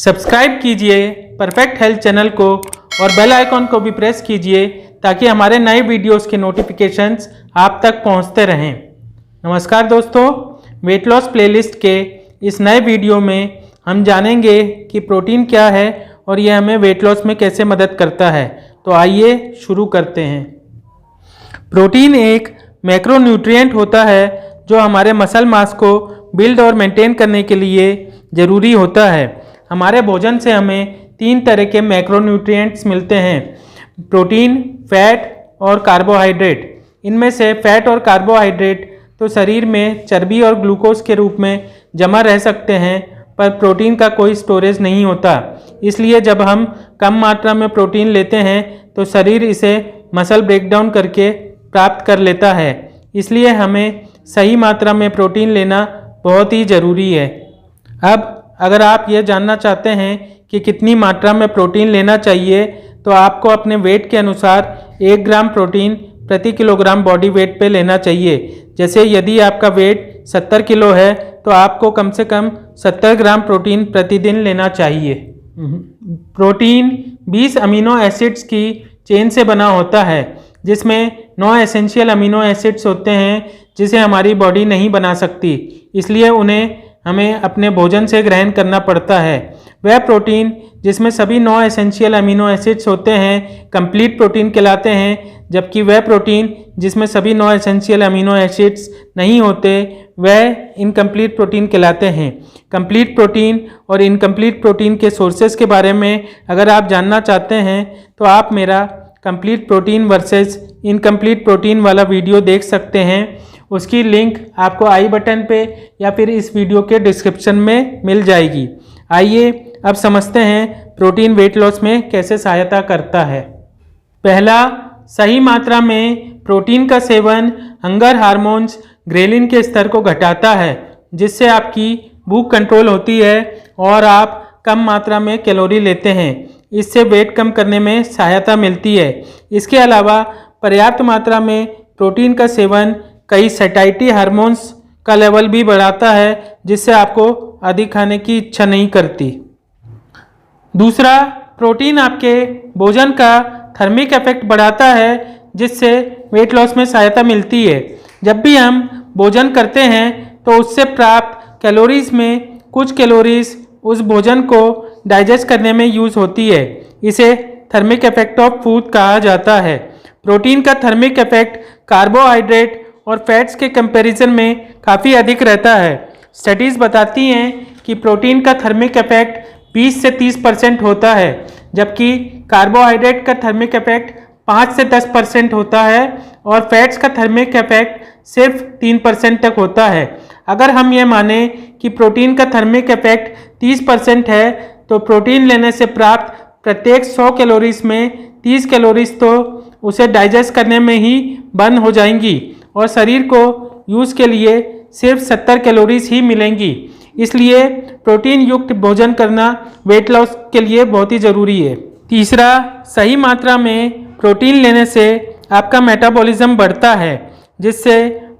Subscribe कीजिए perfect health channel को और बेल आइकॉन को भी प्रेस कीजिए ताकि हमारे नए वीडियोस के नोटिफिकेशंस आप तक पहुंचते रहें। नमस्कार दोस्तों, वेट लॉस प्लेलिस्ट के इस नए वीडियो में हम जानेंगे कि प्रोटीन क्या है और यह हमें वेट लॉस में कैसे मदद करता है। तो आइए शुरू करते हैं। प्रोटीन एक मैक्रोन्यूट्रिएंट होता है जो हमारे मसल मास को बिल्ड और मेंटेन करने के लिए ज़रूरी होता है। हमारे भोजन से हमें 3 तरह के मैक्रोन्यूट्रिएंट्स मिलते हैं: प्रोटीन, फैट और कार्बोहाइड्रेट। इनमें से फैट और कार्बोहाइड्रेट तो शरीर में चर्बी और ग्लूकोज के रूप में जमा रह सकते हैं, पर प्रोटीन का कोई स्टोरेज नहीं होता। इसलिए जब हम कम मात्रा में प्रोटीन लेते हैं तो शरीर इसे मसल ब्रेकडाउन करके प्राप्त कर लेता है। इसलिए हमें सही मात्रा में प्रोटीन लेना बहुत ही ज़रूरी है। अब अगर आप ये जानना चाहते हैं कि कितनी मात्रा में प्रोटीन लेना चाहिए, तो आपको अपने वेट के अनुसार 1 ग्राम प्रोटीन प्रति किलोग्राम बॉडी वेट पे लेना चाहिए। जैसे यदि आपका वेट 70 किलो है तो आपको कम से कम 70 ग्राम प्रोटीन प्रतिदिन लेना चाहिए। प्रोटीन 20 अमीनो एसिड्स की चेन से बना होता है, जिसमें 9 एसेंशियल अमीनो एसिड्स होते हैं जिसे हमारी बॉडी नहीं बना सकती। इसलिए उन्हें हमें अपने भोजन से ग्रहण करना पड़ता है। वह प्रोटीन जिसमें सभी 9 एसेंशियल अमीनो एसिड्स होते हैं कंप्लीट प्रोटीन कहलाते हैं, जबकि वह प्रोटीन जिसमें सभी 9 एसेंशियल अमीनो एसिड्स नहीं होते वह इनकम्प्लीट प्रोटीन कहलाते हैं। कंप्लीट प्रोटीन और इनकम्प्लीट प्रोटीन के सोर्सेज के बारे में अगर आप जानना चाहते हैं तो आप मेरा complete protein versus incomplete protein वाला वीडियो देख सकते हैं। उसकी लिंक आपको आई बटन पे या फिर इस वीडियो के डिस्क्रिप्शन में मिल जाएगी। आइए अब समझते हैं प्रोटीन वेट लॉस में कैसे सहायता करता है। पहला, सही मात्रा में प्रोटीन का सेवन हंगर हार्मोन्स ग्रेलिन के स्तर को घटाता है, जिससे आपकी भूख कंट्रोल होती है और आप कम मात्रा में कैलोरी लेते हैं। इससे वेट कम करने में सहायता मिलती है। इसके अलावा पर्याप्त मात्रा में प्रोटीन का सेवन कई सैटिस्फैक्टरी हार्मोन्स का लेवल भी बढ़ाता है, जिससे आपको अधिक खाने की इच्छा नहीं करती। दूसरा, प्रोटीन आपके भोजन का थर्मिक इफेक्ट बढ़ाता है, जिससे वेट लॉस में सहायता मिलती है। जब भी हम भोजन करते हैं तो उससे प्राप्त कैलोरीज में कुछ कैलोरीज उस भोजन को डाइजेस्ट करने में यूज़ होती है। इसे थर्मिक इफेक्ट ऑफ फूड कहा जाता है। प्रोटीन का थर्मिक इफेक्ट कार्बोहाइड्रेट और फैट्स के कंपैरिजन में काफ़ी अधिक रहता है। स्टडीज़ बताती हैं कि प्रोटीन का थर्मिक इफेक्ट 20 से 30% होता है, जबकि कार्बोहाइड्रेट का थर्मिक इफेक्ट 5 से 10% होता है और फैट्स का थर्मिक इफेक्ट सिर्फ 3% तक होता है। अगर हम ये माने कि प्रोटीन का थर्मिक इफेक्ट 30% है, तो प्रोटीन लेने से प्राप्त प्रत्येक 100 कैलोरीज में 30 कैलोरीज तो उसे डाइजेस्ट करने में ही बंद हो जाएंगी और शरीर को यूज़ के लिए सिर्फ 70 कैलोरीज ही मिलेंगी। इसलिए प्रोटीन युक्त भोजन करना वेट लॉस के लिए बहुत ही ज़रूरी है। तीसरा, सही मात्रा में प्रोटीन लेने से आपका मेटाबॉलिज्म बढ़ता है, जिससे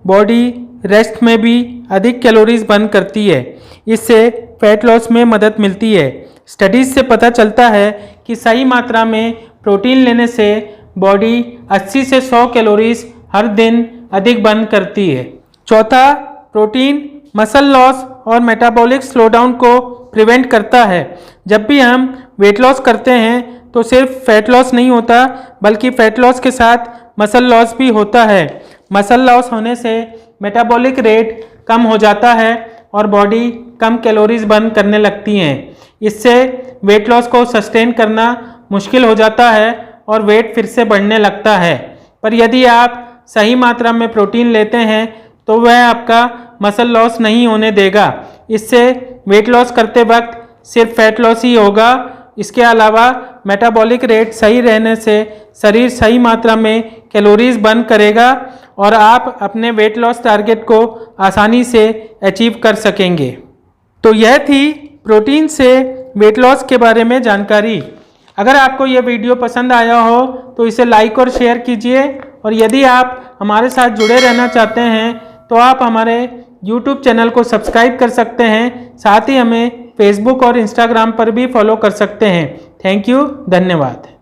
बॉडी रेस्ट में भी अधिक कैलोरीज बर्न करती है। इससे फैट लॉस में मदद मिलती है। स्टडीज़ से पता चलता है कि सही मात्रा में प्रोटीन लेने से बॉडी 80 से 100 कैलोरीज हर दिन अधिक बर्न करती है। चौथा, प्रोटीन मसल लॉस और मेटाबॉलिक स्लोडाउन को प्रिवेंट करता है। जब भी हम वेट लॉस करते हैं तो सिर्फ फैट लॉस नहीं होता, बल्कि फैट लॉस के साथ मसल लॉस भी होता है। मसल लॉस होने से मेटाबॉलिक रेट कम हो जाता है और बॉडी कम कैलोरीज बर्न करने लगती हैं। इससे वेट लॉस को सस्टेन करना मुश्किल हो जाता है और वेट फिर से बढ़ने लगता है। पर यदि आप सही मात्रा में प्रोटीन लेते हैं तो वह आपका मसल लॉस नहीं होने देगा। इससे वेट लॉस करते वक्त सिर्फ फैट लॉस ही होगा। इसके अलावा मेटाबॉलिक रेट सही रहने से शरीर सही मात्रा में कैलोरीज बर्न करेगा और आप अपने वेट लॉस टारगेट को आसानी से अचीव कर सकेंगे। तो यह थी प्रोटीन से वेट लॉस के बारे में जानकारी। अगर आपको यह वीडियो पसंद आया हो तो इसे लाइक और शेयर कीजिए, और यदि आप हमारे साथ जुड़े रहना चाहते हैं तो आप हमारे YouTube चैनल को सब्सक्राइब कर सकते हैं। साथ ही हमें फेसबुक और इंस्टाग्राम पर भी फॉलो कर सकते हैं। थैंक यू, धन्यवाद।